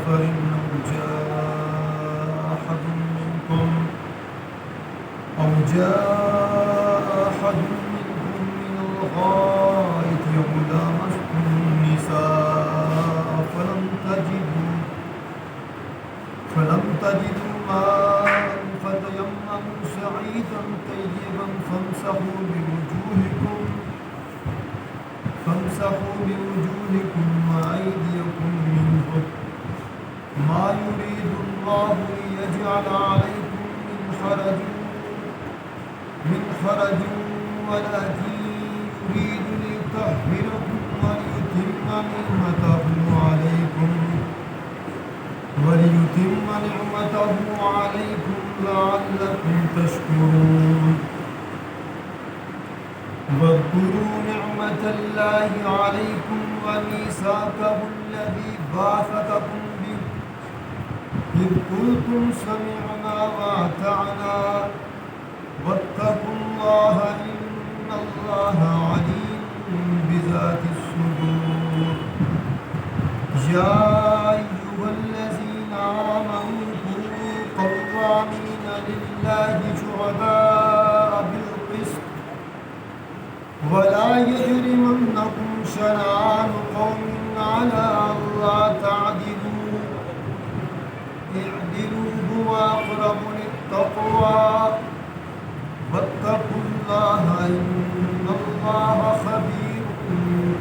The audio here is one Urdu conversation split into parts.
سفر أو جاء أحد منكم من الغائط أو لامستم النساء فلم تجدوا ماء فتيمموا صعيدا طيبا فامسحوا بوجوهكم وأيديكم منه ما يريد الله ليجعل عليكم من حرج ولكن يريد ليطهركم وليتم نعمته عليكم لعلكم تشكرون واذكروا نعمة الله عليكم وميثاقه الذي باعثكم به إذ قلتم سمعنا وأطعنا واتقوا الله إن الله عليم بذات الصدور يا أيها الذين آمنوا كونوا قوامين لله شهداء بالقسط ولا يجرمنكم شنآن قوم على ألا تعدلوا اعدلوا هو أقرب للتقوى واتقوا الله إن الله خبير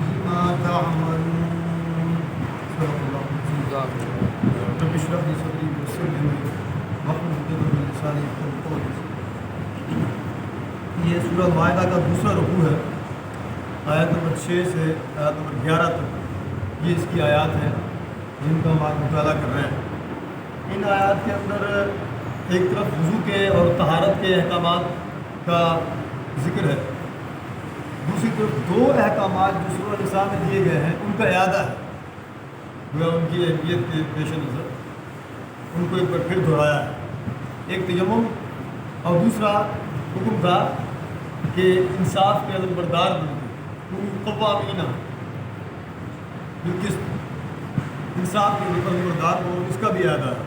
بما تعملون صدق الله رب اشرح لي صدري ويسر لي أمري واحلل عقدة من لساني يفقهوا قولي. یہ سورہ مائدہ کا دوسرا رکوع ہے، آیت نمبر 6 سے آیت نمبر 11 تک یہ اس کی آیات ہیں جن کا ہم آج مطالعہ کر رہے ہیں. ان آیات کے اندر ایک طرف وضو کے اور طہارت کے احکامات کا ذکر ہے، دوسری طرف دو احکامات جو سورہ نساء میں دیے گئے ہیں ان کا اعادہ ہے، گویا ان کی اہمیت کے پیش نظر ان کو ایک بار پھر دہرایا ہے. ایک تیمم اور دوسرا حکم تھا کہ انصاف کے عدم بردار بنو، قوامین بالقسط، انصاف کے عدم بردار بنو، اس کا بھی اعادہ ہے.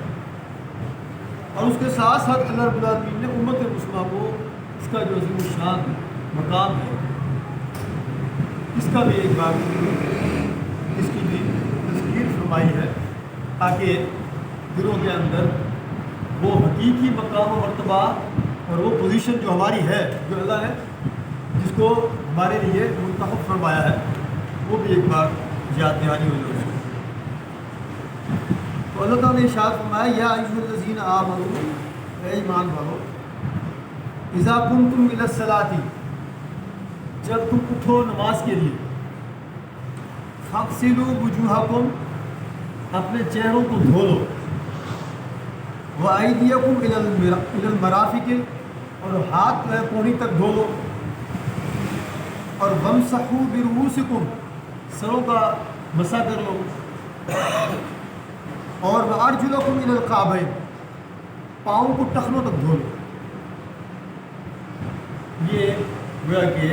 اور اس کے ساتھ ساتھ اللہ رب العالمین نے امت مسلمہ کو اس کا جو عظیم الشان مقام ہے اس کا بھی ایک بار اس کی بھی تذکیر فرمائی ہے، تاکہ دلوں کے اندر وہ حقیقی مقام و مرتبہ اور وہ پوزیشن جو ہماری ہے، جو اللہ نے جس کو ہمارے لیے منتخب فرمایا ہے، وہ بھی ایک بار یاد دہانی ہو جائے. تو اللہ تعالیٰ نے ارشاد فرمایا یا ایھا الذین آمنوا، اے ایمان والو، اذا قمتم الی الصلاۃ، جب تم اٹھو نماز کے لیے، فاغسلوا وجوہکم، اپنے چہروں کو دھو لو، وَأَيْدِيَكُمْ إِلَى الْمَرَافِقِ، اور ہاتھ جو ہے کونی تک دھو لو، اور وَامْسَحُوا بِرُؤُوسِكُمْ، سروں کا مسح کر لو، اور وَأَرْجُلَكُمْ إِلَى الْكَعْبَيْنِ، پاؤں کو ٹخنوں تک دھو لو. یہ گویا کہ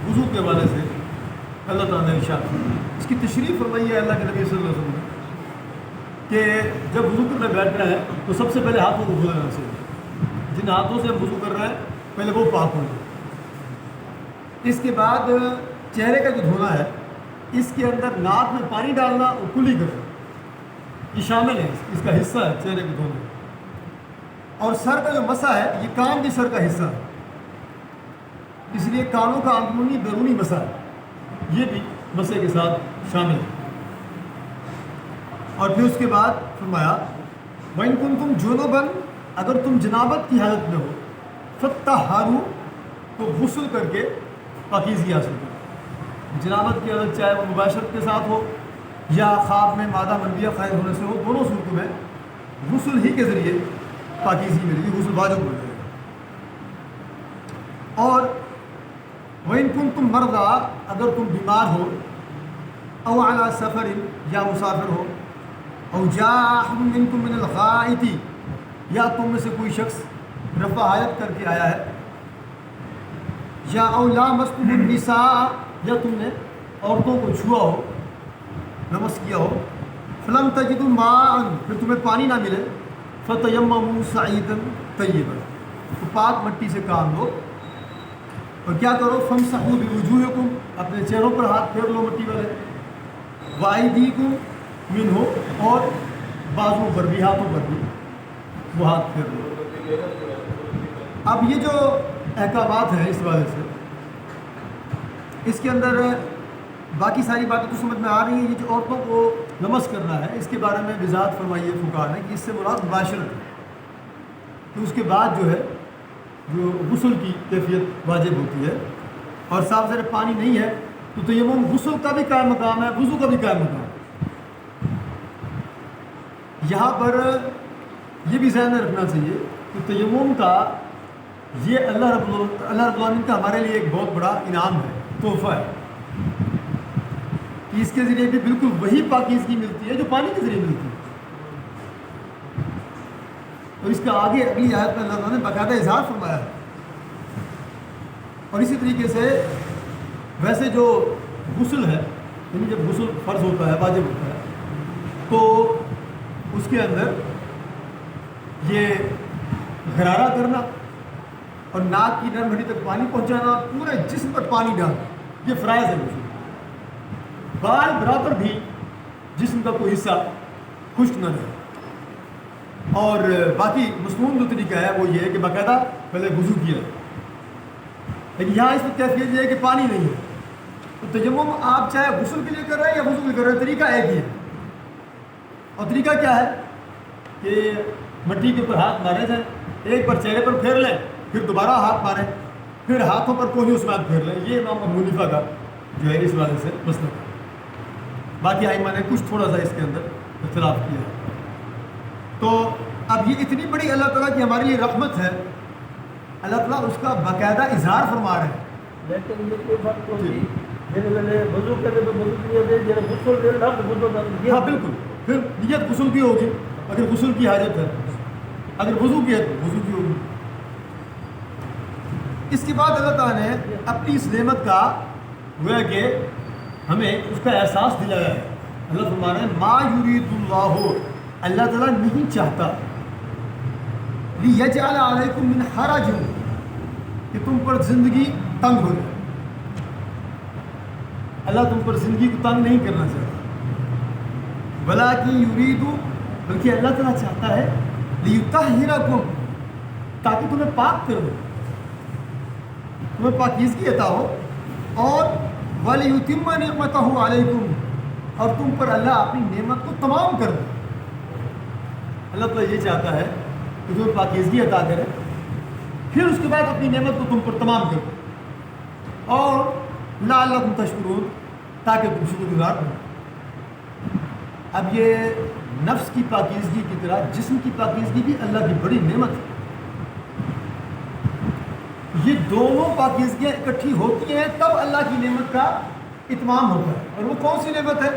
وضو کے حوالے سے اللہ تعالیٰ نے ارشاد فرمایا. اس کی تشریح فرمائی ہے اللہ کے نبی صلی اللہ علیہ وسلم نے کہ جب وضو کرنے بیٹھ رہے ہیں تو سب سے پہلے ہاتھوں کو دھو لینا چاہیے. جن ہاتھوں سے ہم وضو کر رہے ہیں پہلے وہ پاک ہوں گے. اس کے بعد چہرے کا جو دھونا ہے، اس کے اندر ناک میں پانی ڈالنا اور کلی کرنا، یہ شامل ہے، اس کا حصہ ہے چہرے کو دھونا. اور سر کا جو مسح ہے یہ کان کے سر کا حصہ ہے، اس لیے کانوں کا اندرونی بیرونی مسح ہے، یہ بھی مسح کے ساتھ شامل ہے. اور پھر اس کے بعد فرمایا وَإِن كُنتُمْ جُنُبًا، اگر تم جنابت کی حالت میں ہو، فَطَّهَّرُوا، تو غسل کر کے پاکیزگی حاصل کرو. جنابت کی حالت چاہے وہ مباشرت کے ساتھ ہو یا خواب میں مادہ منویہ قائم ہونے سے ہو، دونوں صورتوں میں غسل ہی کے ذریعے پاکیزگی ملے گی، غسل واجب ہو جائے گا. اور وَإِن كُنتُمْ مَرْضَىٰ، اگر تم بیمار ہو، أَوْ عَلَىٰ سَفَرٍ، یا مسافر ہو، أَوْ جَاءَ أَحَدٌ مِّنكُم مِّنَ الْغَائِطِ، یا تم میں سے کوئی شخص رفع حاجت کر کے آیا ہے، یا أَوْ لَامَسْتُمُ النِّسَاءَ، یا تم نے عورتوں کو چھوا ہو، لمس کیا ہو، فلم تجدوا ماء، پھر تمہیں پانی نہ ملے، فتیمموا صعیدا طیبا، تو پاک مٹی سے کام لو اور کیا کرو، فامسحوا بوجوہکم، اپنے چہروں پر ہاتھ پھیر لو مٹی والے، وایدیکم منہ، اور بازو پر بھی، ہاتھوں پر بھی وہ ہاتھ پھیر لو۔ اب یہ جو احکامات ہیں اس وجہ سے اس کے اندر باقی ساری باتیں تو سمجھ میں آ رہی ہیں۔ یہ جو عورتوں کو لمس کرنا ہے اس کے بارے میں وضاحت فرمائی ہے فقہاء نے کہ اس سے مراد مباشرت ہے، تو اس کے بعد جو ہے جو غسل کی کیفیت واجب ہوتی ہے، اور صاف ظاہر پانی نہیں ہے تو تیمم غسل کا بھی قائم مقام ہے، وضو کا بھی قائم مقام ہے۔ یہاں پر یہ بھی ذہن میں رکھنا چاہیے کہ تیمم کا یہ اللہ رب العالمین کا ہمارے لیے ایک بہت بڑا انعام ہے، تحفہ ہے، کہ اس کے ذریعے بھی بالکل وہی پاکیزگی ملتی ہے جو پانی کے ذریعے ملتی ہے۔ اور اس کا آگے اگلی آیت میں اللہ تعالیٰ نے باقاعدہ اظہار فرمایا ہے۔ اور اسی طریقے سے ویسے جو غسل ہے، یعنی جب غسل فرض ہوتا ہے، واجب ہوتا ہے، تو اس کے اندر یہ غرارہ کرنا اور ناک کی نرم ہڈی تک پانی پہنچانا، پورے جسم پر پانی ڈالنا، یہ فرائض ہے غسل۔ بال برابر بھی جسم کا کوئی حصہ خشک نہ رہے، اور باقی مصنون جو طریقہ ہے وہ یہ ہے کہ باقاعدہ پہلے وضو کیا ہے، لیکن یہاں اس میں کیفیت یہ ہے کہ پانی نہیں ہے، تو تیمم آپ چاہے غسل کے لیے کر رہے ہیں یا وضو کے لیے کر رہے ہیں، طریقہ ایک ہی ہے۔ اور طریقہ کیا ہے کہ مٹی کے اوپر ہاتھ مارے جائیں، ایک بار چہرے پر پھیر لیں، پھر دوبارہ ہاتھ ماریں، پھر ہاتھوں پر کوہنیوں سمیت پھیر لیں۔ یہ امام ابو حنیفہ کا جو ہے اس وجہ سے مسلک ہے۔ باقی ائمہ نے کچھ تھوڑا سا اس کے اندر اختلاف کیا ہے۔ تو اب یہ اتنی بڑی اللہ تعالیٰ کی ہمارے لیے رحمت ہے، اللہ تعالیٰ اس کا باقاعدہ اظہار فرما رہے ہیں۔ لیکن یہ کوئی بات تو نہیں، میرے ویلے وضو کرنے پہ وضو کیا دے، جب غسل دے رہا تو وضو کر دیا۔ ہاں بالکل، پھر نیت غسل کی ہوگی اگر غسل کی حاجت ہے، اگر وضو کی ہے تو وضو کی ہوگی۔ اس کے بعد اللہ تعالیٰ نے اپنی اس نعمت کا گویا کہ ہمیں اس کا احساس دلایا ہے۔ اللہ فرما رہے ہیں ما یرید اللہ، اللہ تعالیٰ نہیں چاہتا لیجعل علیکم من حرج، کہ تم پر زندگی تنگ ہو جائے۔ اللہ تم پر زندگی کو تنگ نہیں کرنا چاہتا، ولکن یرید، بلکہ اللہ تعالیٰ چاہتا ہے لیطہرکم، تاکہ تمہیں پاک کر دو، تمہیں پاکیزگی عطا ہو، اور وَلِيُتِمَّ نِعْمَتَهُ عَلَيْكُمْ، اور تم پر اللہ اپنی نعمت کو تمام کر دے۔ اللہ تعالیٰ یہ چاہتا ہے کہ تمہیں پاکیزگی عطا کرے، پھر اس کے بعد اپنی نعمت کو تم پر تمام کر دے، اور لعلکم تشکرون، تاکہ تم شکر گزار ہو۔ اب یہ نفس کی پاکیزگی کی طرح جسم کی پاکیزگی بھی اللہ کی بڑی نعمت ہے۔ یہ دونوں پاکیزگیاں اکٹھی ہوتی ہیں تب اللہ کی نعمت کا اتمام ہوتا ہے۔ اور وہ کون سی نعمت ہے؟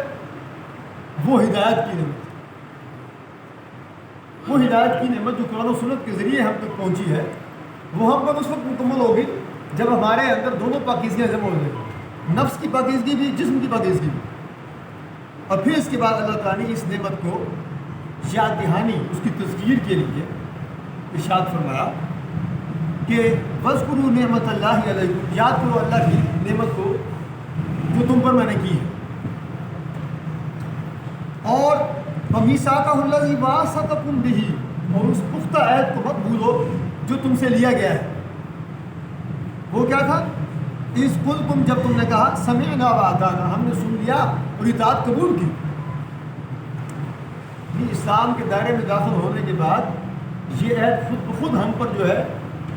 وہ ہدایت کی نعمت، وہ ہدایت کی نعمت جو قرآن و سنت کے ذریعے ہم تک پہنچی ہے، وہ ہم پر اس وقت مکمل ہوگی جب ہمارے اندر دونوں پاکیزگیاں جمع ہو جائیں، نفس کی پاکیزگی بھی، جسم کی پاکیزگی بھی۔ اور پھر اس کے بعد اللہ تعالیٰ نے اس نعمت کو یاد دہانی، اس کی تذکیر کے لیے ارشاد فرمایا کہ وَاذْكُرُوا نِعْمَتَ اللَّهِ عَلَيْكُمْ، یاد کرو اللہ کی نعمت کو جو تم پر میں نے کی ہے، اور وَمِيثَاقَهُ الَّذِي وَاثَقَكُم بِهِ، اور اس پختہ عہد کو مت بھولو جو تم سے لیا گیا ہے۔ وہ کیا تھا؟ اِذْ قُلْتُمْ، جب تم نے کہا سَمِعْنَا وَأَطَعْنَا، ہم نے سن لیا اور اطاعت قبول کی۔ اسلام کے دائرے میں داخل ہونے کے بعد یہ عہد خود بخود ہم پر جو ہے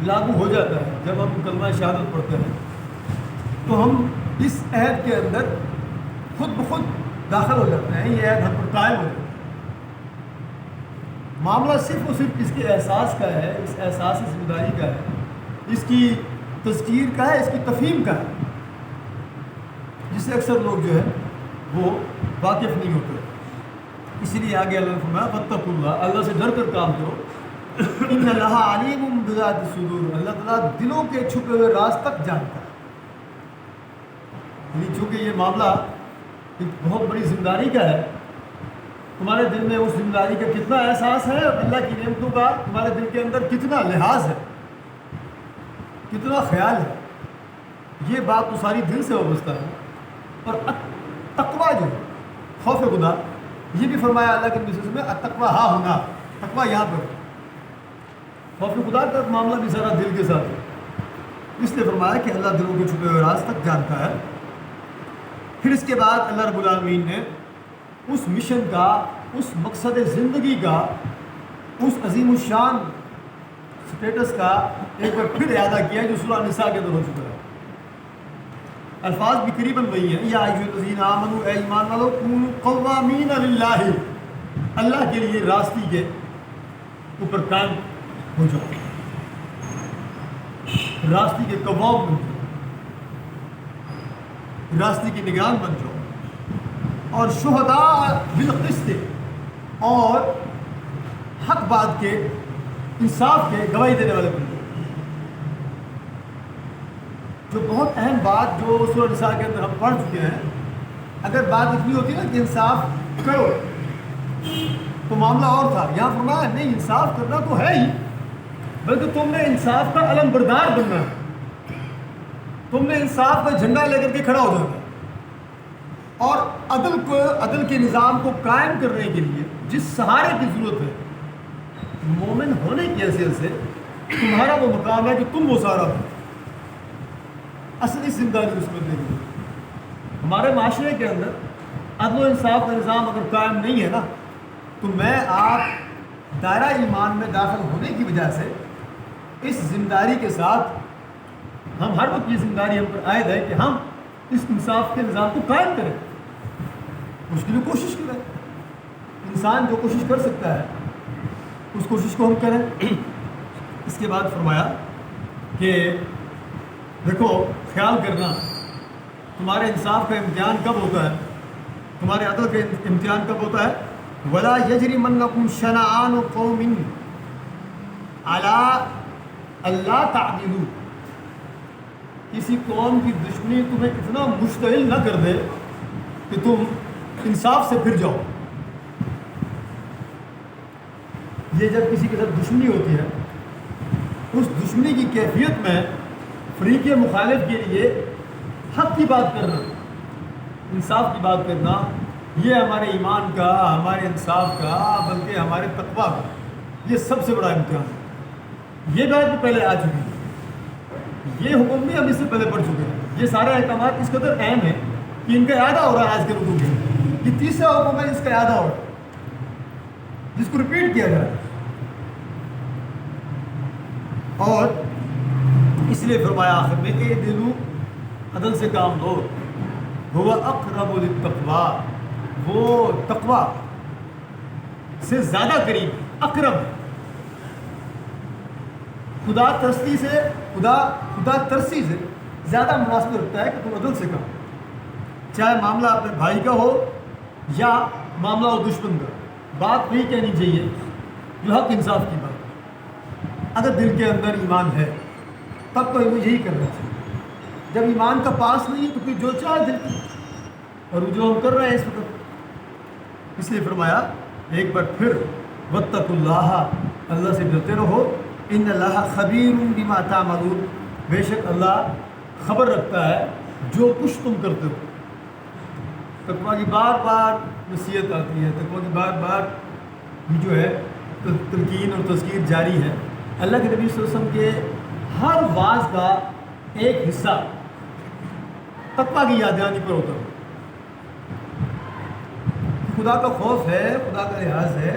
لاگو ہو جاتا ہے۔ جب ہم کلمہ شہادت پڑھتے ہیں تو ہم اس عہد کے اندر خود بخود داخل ہو جاتے ہیں، یہ عہد ہم پر قائم ہو جاتا ہے۔ معاملہ صرف اور صرف اس کے احساس کا ہے، اس احساس ذمہ داری کا ہے، اس کی تذکیر کا ہے، اس کی تفہیم کا ہے، جس سے اکثر لوگ جو ہے وہ واقف نہیں ہوتے۔ اسی لیے آگے اللہ نے فرمایا فاتقوا اللہ، اللہ سے ڈر کر کام کرو، ان اللہ علیم بذات الصدور، اللہ تعالیٰ دلوں کے چھپے ہوئے راز تک جانتا ہے۔ یعنی چونکہ یہ معاملہ ایک بہت بڑی ذمہ داری کا ہے، تمہارے دل میں اس ذمہ داری کا کتنا احساس ہے اور اللہ کی نعمتوں کا تمہارے دل کے اندر کتنا لحاظ ہے، کتنا خیال ہے. یہ بات تو ساری دل سے وابستہ ہے. اور تقویٰ جو ہے، خوف خدا، یہ بھی فرمایا اللہ کے نبی صلی اللہ علیہ وسلم میں التقویٰ ہاں ہونا، تقویٰ یہاں پر. خوف خدا کا معاملہ بھی سارا دل کے ساتھ ہے. اس نے فرمایا کہ اللہ دلوں کے چھپے ہوئے راز تک جانتا ہے. پھر اس کے بعد اللہ رب العالمین نے اس مشن کا، اس مقصد زندگی کا، اس عظیم الشان سٹیٹس کا ایک بار پھر اعادہ کیا جو سورہ نساء کے اندر ہو چکا ہے. الفاظ بھی قریباً وہی ہیں. یا ایھا الذین آمنوا، اے ایمان والو، کونوا قوامین للہ، اللہ کے لیے راستی کے اوپر قائم ہو جاؤ، راستے کے قوام بن جاؤ، راستے کے نگران بن جاؤ، اور شہداء بالقسط، اور حق بات کے، انصاف کے گواہی دینے والے بن جاؤ. جو بہت اہم بات جو سورہ نساء کے اندر ہم پڑھ چکے ہیں، اگر بات اتنی ہوتی نا کہ انصاف کرو تو معاملہ اور تھا. یہاں فرمایا نہیں، انصاف کرنا تو ہے ہی، بلکہ تم نے انصاف کا علم بردار بننا ہے. تم نے انصاف کا جھنڈا لے کر کے کھڑا ہو جانا ہے، اور عدل کے نظام کو قائم کرنے کے لیے جس سہارے کی ضرورت ہے، مومن ہونے کی حیثیت سے تمہارا وہ مقام ہے کہ تم وہ سہارا ہو. اصلی زندگی اس میں دیکھیں، ہمارے معاشرے کے اندر عدل و انصاف کا نظام اگر قائم نہیں ہے نا، تو میں آپ دائرہ ایمان میں داخل ہونے کی وجہ سے اس ذمہ داری کے ساتھ، ہم ہر وقت یہ ذمہ داری ہم پر عائد ہے کہ ہم اس انصاف کے نظام کو قائم کریں، اس کے لیے کوشش کریں. انسان جو کوشش کر سکتا ہے اس کوشش کو ہم کریں. اس کے بعد فرمایا کہ دیکھو، خیال کرنا تمہارے انصاف کا امتحان کب ہوتا ہے، تمہارے عدل کا امتحان کب ہوتا ہے. وَلَا يَجْرِمَنَّكُمْ شَنَآنُ قَوْمٍ عَلَىٰ أَلَّا تَعْدِلُوا، کسی قوم کی دشمنی تمہیں اتنا مشتعل نہ کر دے کہ تم انصاف سے پھر جاؤ. یہ جب کسی کے ساتھ دشمنی ہوتی ہے، اس دشمنی کی کیفیت میں فریق مخالف کے لیے حق کی بات کرنا، انصاف کی بات کرنا، یہ ہمارے ایمان کا، ہمارے انصاف کا، بلکہ ہمارے تقویٰ کا یہ سب سے بڑا امتحان ہے. یہ بات بھی پہلے آ چکی ہے، یہ حکم بھی ہم اس سے پہلے پڑھ چکے ہیں. یہ سارے احکامات اس قدر اہم ہیں کہ ان کا اعادہ ہو رہا ہے آج کے رکوع میں. یہ تیسرا حکم ہے جس کا اعادہ ہو رہا ہے، جس کو ریپیٹ کیا جا رہا ہے. اور اس لیے فرمایا آخر میں کہ دلو، عدل سے کام لو، ہوا اقرب للتقویٰ، وہ تقویٰ سے زیادہ قریب، اقرب، خدا ترسی سے زیادہ مناسب رکھتا ہے کہ تم عدل سے کام، چاہے معاملہ اپنے بھائی کا ہو یا معاملہ ہو دشمن کا. بات وہی کہنی چاہیے جو حق انصاف کی بات. اگر دل کے اندر ایمان ہے تب تو یہی کرنا چاہیے. جب ایمان کا پاس نہیں ہے تو پھر جو چاہے دل کی، اور جو ہم کر رہے ہیں اس وقت. اس لیے فرمایا ایک بار پھر واتقوا اللہ، اللہ سے ڈرتے رہو. ان اللہ خبیر بما تعملون، بے شک اللہ خبر رکھتا ہے جو کچھ تم کرتے ہو. تقویٰ کی بار بار نصیحت آتی ہے، تقویٰ کی بار بار جو ہے تلقین اور تذکیر جاری ہے. اللہ کے نبی صلی اللہ علیہ وسلم کے ہر واعظ کا ایک حصہ تقویٰ کی یاد دہانی پر ہوتا ہے. خدا کا خوف ہے، خدا کا لحاظ ہے،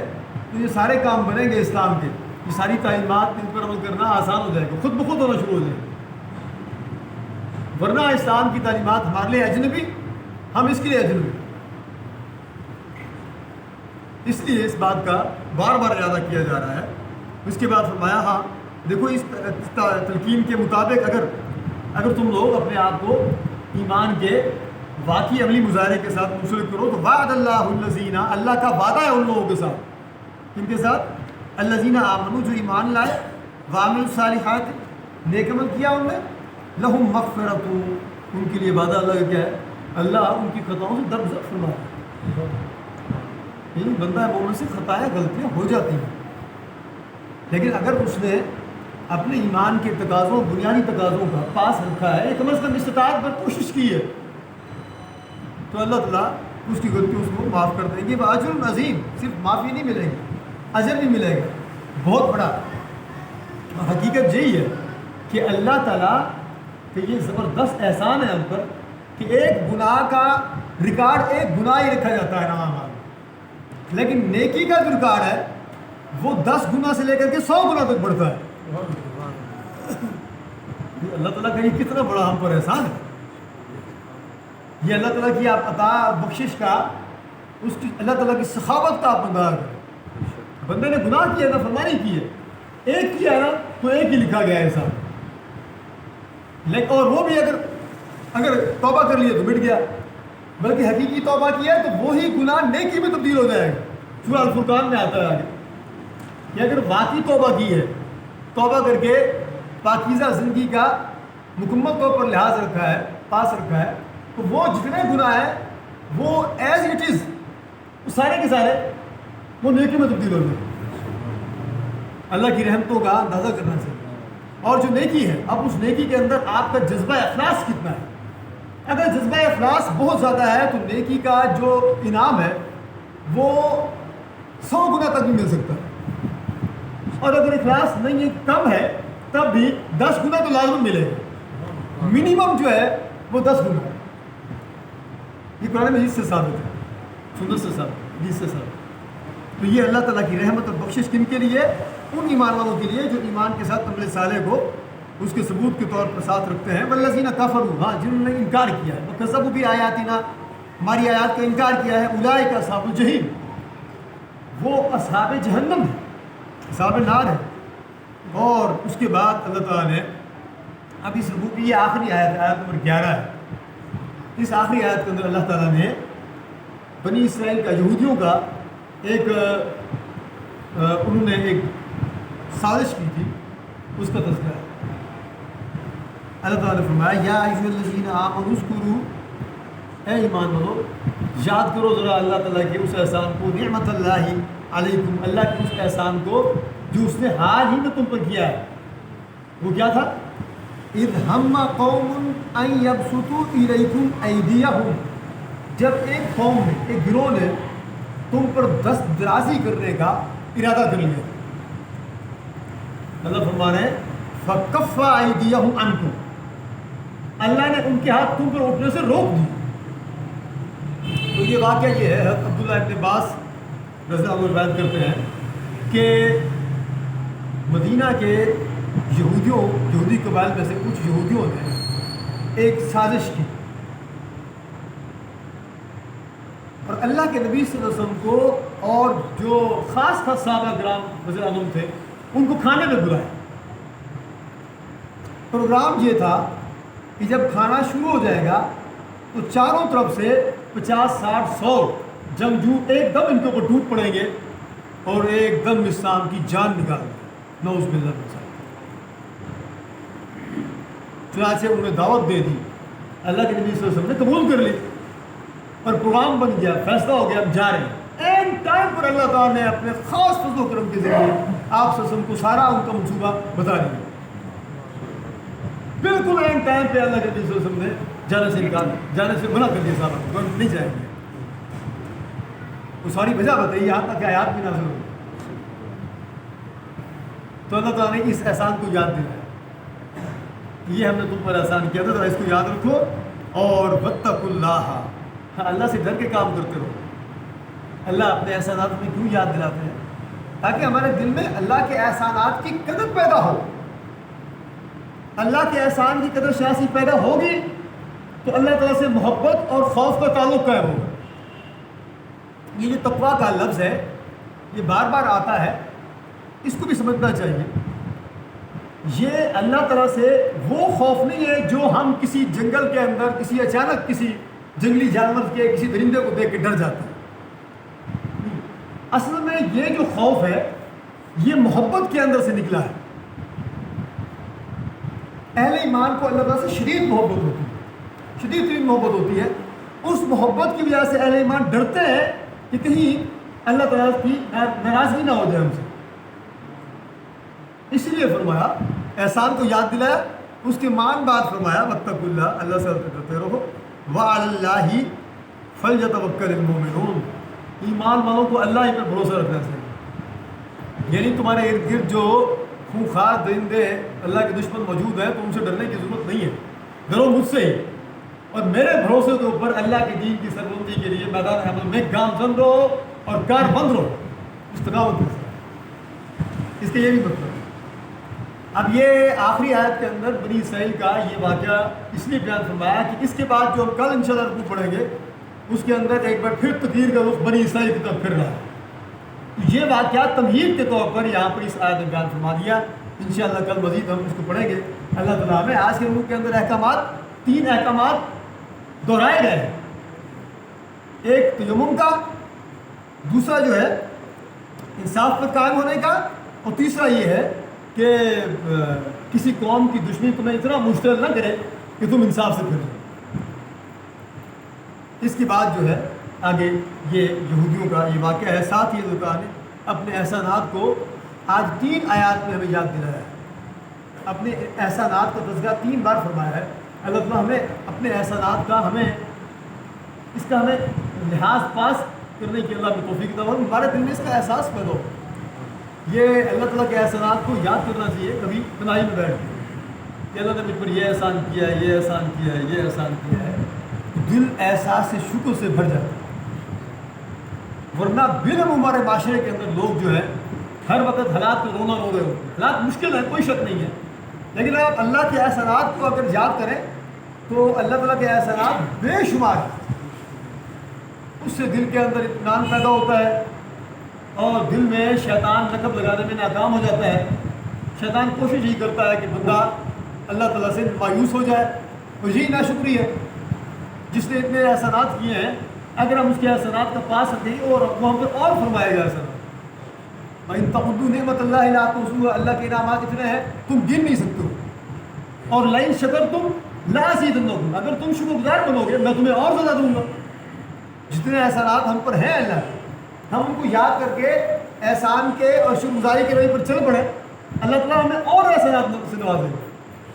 تو یہ سارے کام بنیں گے اسلام کے. یہ ساری تعلیمات ان پر عمل کرنا آسان ہو جائے گا، خود بخود ہونا شروع ہو جائے گا. ورنہ اسلام کی تعلیمات ہمارے لیے اجنبی، ہم اس کے لیے اجنبی. اس لیے اس بات کا بار بار اعادہ کیا جا رہا ہے. اس کے بعد فرمایا ہاں دیکھو، اس تلقین کے مطابق اگر تم لوگ اپنے آپ کو ایمان کے واقعی عملی مظاہرے کے ساتھ منسلک کرو تو وعد اللہ الذین، اللہ کا وعدہ ہے ان لوگوں کے ساتھ. ان کے ساتھ الذین آمنوا، جو ایمان لائے، وعملوا الصالحات، نیک عمل کیا ان نے، لہم مغفرۃ، ان کے لیے وعدہ اللہ کا کیا ہے، اللہ ان کی خطاؤں سے درگزر فرمائے. یعنی بندہ مومن سے خطائیں غلطیاں ہو جاتی ہیں، لیکن اگر اس نے اپنے ایمان کے تقاضوں بنیادی تقاضوں کا پاس رکھا ہے، کم از کم استطاعت پر کوشش کی ہے، تو اللہ تعالیٰ اس کی غلطی اس کو معاف کر دیں گے۔ اجر عظیم، صرف معافی نہیں ملے گی، اجر بھی ملے گا بہت بڑا۔ حقیقت یہی ہے کہ اللہ تعالیٰ کہ یہ زبردست احسان ہے ہم پر کہ ایک گناہ کا ریکارڈ ایک گناہ ہی رکھا جاتا ہے نام میں، لیکن نیکی کا جو ریکارڈ ہے وہ 10 گنا سے لے کر کے 100 گنا تک بڑھتا ہے۔ یہ اللہ تعالیٰ کا یہ کتنا بڑا ہم پر احسان ہے، یہ اللہ تعالیٰ کی آپ عطا بخشش کا، اس کی اللہ تعالیٰ کی سخاوت کا آپ مدار ہے۔ بندے نے گناہ کیا، نافرمانی کی ہے، ایک کیا نا تو ایک ہی لکھا گیا ہے احسان، لیکن اور وہ بھی اگر توبہ کر لیا تو مٹ گیا، بلکہ حقیقی توبہ کیا ہے تو وہی گناہ نیکی میں تبدیل ہو جائے گا۔ سورہ الفرقان میں آتا ہے آگے کہ اگر واقعی توبہ کی ہے، توبہ کر کے پاکیزہ زندگی کا مکمل طور پر لحاظ رکھا ہے، پاس رکھا ہے، تو وہ جتنے گناہ ہیں وہ ایز اٹ از، وہ سارے کے سارے وہ نیکی میں تبدیل ہو جائے۔ اللہ کی رحمتوں کا اندازہ کرنا چاہیے۔ اور جو نیکی ہے، اب اس نیکی کے اندر آپ کا جذبہ اخلاص کتنا ہے؟ اگر جذبہ اخلاص بہت زیادہ ہے تو نیکی کا جو انعام ہے وہ 100 گنا تک بھی مل سکتا ہے، اور اگر اخلاص نہیں ہے، کم ہے، تب بھی 10 گنا تو لازم ملے گا، منیمم جو ہے وہ 10 گنا ہے۔ یہ قرآن مجید سے ثابت ہے، سنت سے ثابت، حدیث سے ثابت۔ تو یہ اللہ تعالیٰ کی رحمت اور بخشش کن کے لیے؟ ان ایمان والوں کے لیے جو ایمان کے ساتھ عمل صالح کو اس کے ثبوت کے طور پر ساتھ رکھتے ہیں۔ والذین کفروا، ہاں جنہوں نے انکار کیا ہے، وکذبوا بآیاتنا، ہماری آیات کا انکار کیا ہے، اولئک اصحاب الجحیم، وہ اصحاب جہنم ہے، اصحاب نار ہے۔ اور اس کے بعد اللہ تعالیٰ نے اب اس رکوع کی یہ آخری آیت، آیت نمبر 11 ہے، اس آخری آیت کے اندر اللہ تعالیٰ نے بنی اسرائیل کا، یہودیوں کا ایک انہوں نے ایک سازش کی تھی، اس کا تذکرہ ہے۔ اللہ تعالیٰ نے فرمایا یا ایھا الذین آمنوا اذکروا، اے ایمان والو یاد کرو ذرا اللہ تعالیٰ کے اس احسان کو، نعمت اللہ علیکم، اللہ کے اس احسان کو جو اس نے حال ہی میں تم پر کیا ہے۔ وہ کیا تھا؟ اذ ہم قوم ان یبسطوا الیکم ایدیہم، جب ایک قوم نے، ایک گروہ نے تم پر دست درازی کرنے کا ارادہ کر لیا۔ اللہ فرما رہے ہیں فکف ایدیہم عنکم، اللہ نے ان کے ہاتھ تم پر اٹھنے سے روک دی۔ تو یہ واقعہ یہ ہے، حضرت عبداللہ ابن عباس رضی اللہ عنہ روایت کرتے ہیں کہ مدینہ کے یہودی قبائل میں سے کچھ یہودیوں نے ایک سازش کی اور اللہ کے نبی صلی اللہ علیہ وسلم کو اور جو خاص صحابہ کرام رضی اللہ عنہم تھے ان کو کھانے میں بلایا۔ پروگرام یہ تھا کہ جب کھانا شروع ہو جائے گا تو چاروں طرف سے 50 60 100 جنگجو ایک دم ان کے اوپر ٹوٹ پڑیں گے اور ایک دم اسلام کی جان نکال دیں گے، نعوذ باللہ من ذالک۔ چنانچہ انہوں نے دعوت دے دی، اللہ کے نبی صلی اللہ علیہ وسلم نے قبول کر لی اور پروگرام بن گیا، فیصلہ ہو گیا، ہم جا رہے ہیں۔ این ٹائم پر اللہ تعالیٰ نے اپنے خاص فضل و کرم کے ذریعے آپ صلی اللہ علیہ وسلم کو سارا ان کا منصوبہ بتا دیا۔ بالکل این ٹائم پہ اللہ کے نبی صلی اللہ علیہ وسلم نے جانے سے منع کر دیا، صاحب نہیں جائیں گے۔ وہ ساری وجہ بتائی، یہاں تک کہ آیات بھی نازل ہوئی۔ تو اللہ تعالیٰ نے اس احسان کو یاد دلایا، یہ ہم نے تم پر احسان کیا تھا، ذرا اس کو یاد رکھو، اور واتقوا اللہ، اللہ سے ڈر کے کام کرتے رہو۔ اللہ اپنے احسانات میں کیوں یاد دلاتے ہیں؟ تاکہ ہمارے دل میں اللہ کے احسانات کی قدر پیدا ہو۔ اللہ کے احسان کی قدر شناسی پیدا ہوگی تو اللہ تعالیٰ سے محبت اور خوف کا تعلق قائم ہوگا۔ یہ جو تقویٰ کا لفظ ہے یہ بار بار آتا ہے، اس کو بھی سمجھنا چاہیے۔ یہ اللہ تعالیٰ سے وہ خوف نہیں ہے جو ہم کسی جنگل کے اندر کسی اچانک کسی جنگلی جانور کے کسی درندے کو دیکھ کے ڈر جاتے ہیں۔ اصل میں یہ جو خوف ہے یہ محبت کے اندر سے نکلا ہے۔ اہل ایمان کو اللہ تعالیٰ سے شدید محبت ہوتی ہے، شدید ترین محبت ہوتی ہے۔ اس محبت کی وجہ سے اہل ایمان ڈرتے ہیں کہ کہیں اللہ تعالیٰ کی ناراضگی نہ ہو جائے ہم سے. اس لیے فرمایا احسان کو یاد دلایا, اس کے مان بعد فرمایا واتقوا اللہ, اللہ سے ڈرتے رہو, وعلی اللہ فلیتوکل المؤمنون, ایمان والوں کو اللہ ہی پر بھروسہ رکھنا چاہیے. یعنی تمہارے ارد گرد جو خونخوار درندے اللہ کے دشمن موجود ہیں تو ان سے ڈرنے کی ضرورت نہیں ہے, ڈرو مجھ سے ہی, اور میرے بھروسے کے اوپر اللہ کے دین کی سربلندی کے لیے میدان عمل میں گامزن رہو اور کار بند رہو استقامت کے ساتھ. اس کا یہ بھی مطلب ہے. اب یہ آخری آیت کے اندر بنی اسرائیل کا یہ واقعہ اس لیے بیان فرمایا کہ اس کے بعد جو ہم کل انشاءاللہ رکوع پڑھیں گے اس کے اندر ایک بار پھر تقدیر کا رخ بنی اسرائیل کی طرف پھر رہا ہے. یہ واقعہ تمہید کے طور پر یہاں پر اس آیت میں بیان فرما دیا. انشاءاللہ کل مزید ہم اس کو پڑھیں گے. اللہ تعالیٰ ہمیں آج کے رکوع کے اندر احکامات, 3 احکامات دہرائے گئے ہیں. ایک تیمم کا, دوسرا جو ہے انصاف پر قائم ہونے کا, اور تیسرا یہ ہے کہ کسی قوم کی دشمنی تمہیں اتنا مشتعل نہ کرے کہ تم انصاف سے پھر جاؤ. اس کے بعد جو ہے آگے یہ یہودیوں کا یہ واقعہ ہے. ساتھ ہی اللہ نے اپنے احسانات کو آج 3 آیات میں ہمیں یاد دلایا ہے. اپنے احسانات کا تذکرہ 3 بار فرمایا ہے. اللہ تعالیٰ ہمیں اپنے احسانات کا اس کا ہمیں لحاظ پاس کرنے کی اللہ میں توفیق عطا فرمائے. ہمارے دل میں اس کا احساس پیدا ہو. یہ اللہ تعالیٰ کے احسانات کو یاد کرنا چاہیے کبھی تنہائی میں بیٹھ کے کہ اللہ نے مجھ پر یہ احسان کیا ہے, یہ احسان کیا ہے, یہ احسان کیا ہے. دل احساس سے شکر سے بھر جاتا ہے. ورنہ بالکل ہمارے معاشرے کے اندر لوگ جو ہے ہر وقت حالات کو رونا رو رہے ہوتے ہیں. حالات مشکل ہیں, کوئی شک نہیں ہے, لیکن آپ اللہ کے احسانات کو اگر یاد کریں تو اللہ تعالیٰ کے احسانات بے شمار ہیں. اس سے دل کے اندر اطمینان پیدا ہوتا ہے اور دل میں شیطان نقب لگانے میں ناکام ہو جاتا ہے. شیطان کوشش یہی کرتا ہے کہ بندہ اللہ تعالیٰ سے مایوس ہو جائے. اور یہی ناشکری ہے جس نے اتنے احسانات کیے ہیں. اگر ہم اس کے احسانات کا پا سکیں اور وہ ہم پر اور فرمائے گا احسانات. ان تعدوا نعمت اللہ لا تحصوها, اللہ کے انعامات اتنے ہیں تم گن نہیں سکتے ہو. اور لئن شکرتم لازیدنکم, اگر تم شکر گزار بنو گے میں تمہیں اور زیادہ دوں گا. جتنے احسانات ہم پر ہیں اللہ کے, ہم ان کو یاد کر کے احسان کے اور شکر گزاری کے رویے پر چل پڑیں, اللہ تعالیٰ ہمیں اور احسانات سے نوازے گا.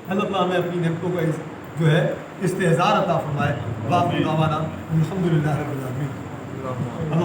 اللہ تعالیٰ ہمیں اپنی نعمتوں کا جو ہے استحضار عطا فرمائے. واخر دعوانا الحمدللہ رب العالمین.